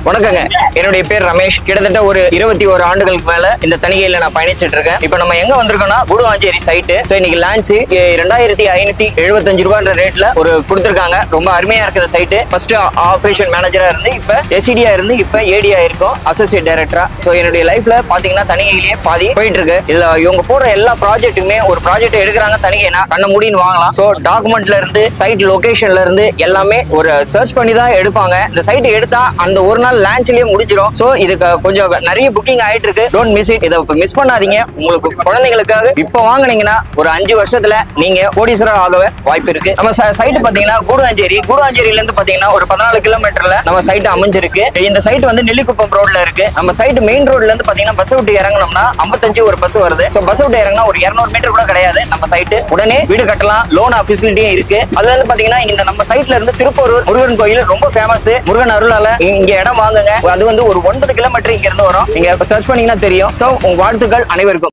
வணக்கங்க. என்னுடைய பேர் ரமேஷ். கிட்டத்தட்ட ஒரு 21 ஆண்டுகளுக்கு மேல இந்த தணிகையில நான் பயணிச்சிட்டு இருக்கேன். இப்போ நம்ம எங்க வந்திருக்கோம்னா குடுவாஞ்சேரி சைட். சோ இன்னைக்கு லான்ச் 2575 ரூபாய்ன்ற ரேட்ல ஒரு கொடுத்திருக்காங்க. ரொம்ப அருமையா இருக்குது சைட். ஃபர்ஸ்ட் ஆபரேஷன் மேனேஜரா இருந்து இப்ப எஸ்சிடியா இருந்து இப்ப ஏடியா இருக்கும், அசோசியேட் டைரக்டரா. சோ என்னுடைய லைஃப்ல பாத்தீங்கன்னா தணிகையிலேயே பாதி போயிட்டு இருக்கு. இதுல இவங்க போடுற எல்லா ப்ராஜெக்ட்டுமே ஒரு ப்ராஜெக்ட் எடுக்கிறாங்க தணிகைனா கண்ண மூடின்னு வாங்கலாம். சோ டாக்குமெண்ட்ல இருந்து சைட் லொகேஷன்ல இருந்து எல்லாமே ஒரு சர்ச் பண்ணி தான் எடுப்பாங்க. இந்த சைட் எடுத்தா அந்த ஒரு நாள் லான்ச்லயே முடிஞ்சிடும். சோ இதுக்கு கொஞ்சம் நிறைய புக்கிங் ஆயிட்டு இருக்கு. Don't miss it. இதை மிஸ் பண்ணாதீங்க. உங்களுக்கு குழந்தைகளுக்காக இப்ப வாங்குனீங்கன்னா ஒரு 5 வருஷத்துல நீங்க கோடீஸ்வரர் ஆகவே வாய்ப்பு இருக்கு. நம்ம சைட் பாத்தீங்கன்னா கூடுவாஞ்சேரியில இருந்து பாத்தீங்கன்னா ஒரு 14 கிலோமீட்டர்ல நம்ம சைட் அமைஞ்சிருக்கு. இந்த சைட் வந்து நெல்லிக்குப்பம் ரோட்ல இருக்கு. நம்ம சைட் மெயின் ரோட்ல இருந்து பாத்தீங்கன்னா பஸ் விட்டு இறங்கணும்னா 55 ஒரு பஸ் வருது. சோ பஸ் விட்டு இறங்கினா ஒரு 200 மீட்டர் கூட கிடையாது. நம்ம சைட் உடனே வீடு கட்டலாம், லோன் ஃபெசிலிட்டியும் இருக்கு. அதுல இருந்து பாத்தீங்கன்னா இந்த நம்ம சைட்ல இருந்து திருப்பூர் முருகன் கோயில் ரொம்ப ஃபேமஸ். முருகன் அருளால இங்க இடம் வாங்குங்க. அது வந்து ஒரு 9 கிலோமீட்டர் இங்க இருந்து வரும். நீங்க சர்ச் பண்ணீங்கன்னா தெரியும். சோ உங்க வாழ்த்துக்கள் அனைவருக்கும்.